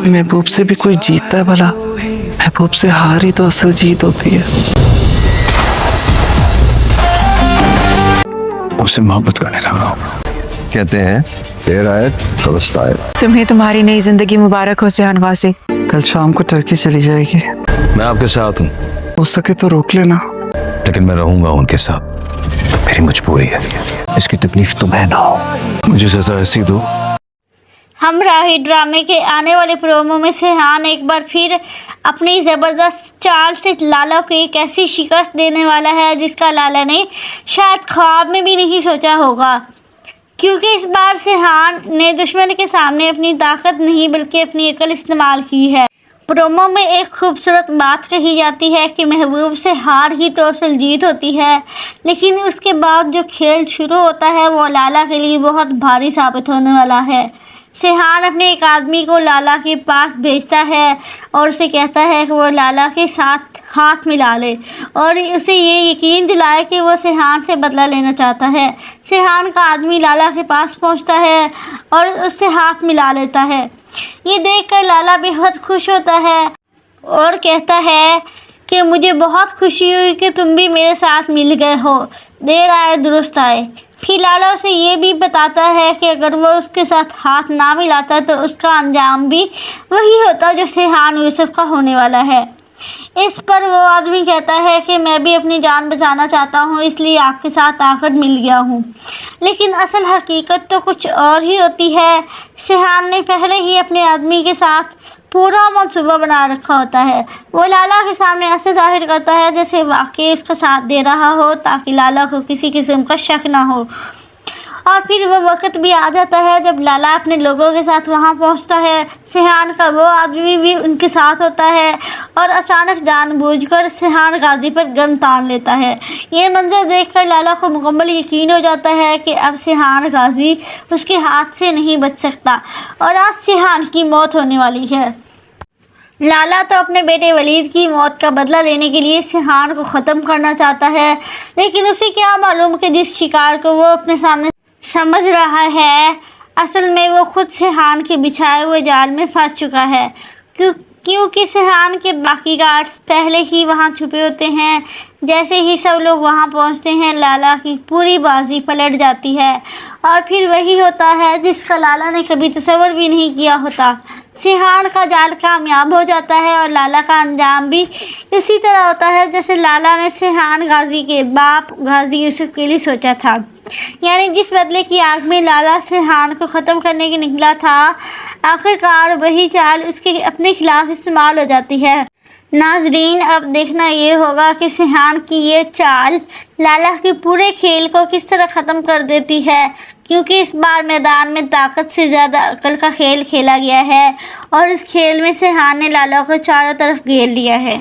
महबूब से भी कोई जीतता है भला? महबूब से हार ही तो असल जीत होती है। उससे मोहब्बत करने लगा हूँ। कहते हैं देर आए दुरुस्त आए। तुम्हें तुम्हारी नई जिंदगी मुबारक हो सिहान गाजी। कल शाम को टर्की चली जाएगी। मैं आपके साथ हूँ, हो सके तो रोक लेना। लेकिन मैं रहूंगा उनके साथ। मेरी मजबूरी है। इसकी तकलीफ तुम्हें ना हो। मुझे सजा ऐसी दो। हमराही ड्रामे के आने वाले प्रोमो में सेहान एक बार फिर अपनी ज़बरदस्त चाल से लाला को एक ऐसी शिकस्त देने वाला है जिसका लाला ने शायद ख्वाब में भी नहीं सोचा होगा, क्योंकि इस बार सेहान ने दुश्मन के सामने अपनी ताकत नहीं बल्कि अपनी अकल इस्तेमाल की है। प्रोमो में एक खूबसूरत बात कही जाती है कि महबूब से हार ही तो असल जीत होती है, लेकिन उसके बाद जो खेल शुरू होता है वो लाला के लिए बहुत भारी साबित होने वाला है। सेहान अपने एक आदमी को लाला के पास भेजता है और उसे कहता है कि वो लाला के साथ हाथ मिला ले और उसे ये यकीन दिलाए कि वो सेहान से बदला लेना चाहता है। सेहान का आदमी लाला के पास पहुंचता है और उससे हाथ मिला लेता है। ये देखकर लाला बेहद खुश होता है और कहता है कि मुझे बहुत खुशी हुई कि तुम भी मेरे साथ मिल गए हो। देर आए दुरुस्त आए। फिर लाला उसे ये भी बताता है कि अगर वो उसके साथ हाथ ना मिलाता तो उसका अंजाम भी वही होता जो सेहान यूसुफ का होने वाला है। इस पर वो आदमी कहता है कि मैं भी अपनी जान बचाना चाहता हूँ, इसलिए आपके साथ आकर मिल गया हूँ। लेकिन असल हकीकत तो कुछ और ही होती है। सेहान ने पहले ही अपने आदमी के साथ पूरा मंसूबा बना रखा होता है। वो लाला के सामने ऐसे जाहिर करता है जैसे वाकई उसका साथ दे रहा हो, ताकि लाला को किसी किस्म का शक ना हो। और फिर वो वक्त भी आ जाता है जब लाला अपने लोगों के साथ वहाँ पहुँचता है। सेहान का वो आदमी भी उनके साथ होता है और अचानक जानबूझकर सेहान गाजी पर गन तान लेता है। ये मंजर देखकर लाला को मुकम्मल यकीन हो जाता है कि अब सेहान गाजी उसके हाथ से नहीं बच सकता और आज सेहान की मौत होने वाली है। लाला तो अपने बेटे वलीद की मौत का बदला लेने के लिए सेहान को ख़त्म करना चाहता है, लेकिन उसे क्या मालूम कि जिस शिकार को वो अपने सामने समझ रहा है असल में वो खुद सेहान के बिछाए हुए जाल में फंस चुका है, क्योंकि सेहान के बाकी गार्ड्स पहले ही वहाँ छुपे होते हैं। जैसे ही सब लोग वहाँ पहुँचते हैं लाला की पूरी बाजी पलट जाती है और फिर वही होता है जिसका लाला ने कभी तसव्वुर भी नहीं किया होता। सेहान का जाल कामयाब हो जाता है और लाला का अंजाम भी उसी तरह होता है जैसे लाला ने सेहान गाजी के बाप गाजी यूसुफ के लिए सोचा था। यानी जिस बदले की आग में लाला सेहान को ख़त्म करने के निकला था, आखिरकार वही चाल उसके अपने खिलाफ इस्तेमाल हो जाती है। नाजरीन, अब देखना ये होगा कि सेहान की ये चाल लाला के पूरे खेल को किस तरह ख़त्म कर देती है, क्योंकि इस बार मैदान में ताकत से ज़्यादा अकल का खेल खेला गया है और इस खेल में सेहान ने लाला को चारों तरफ घेर लिया है।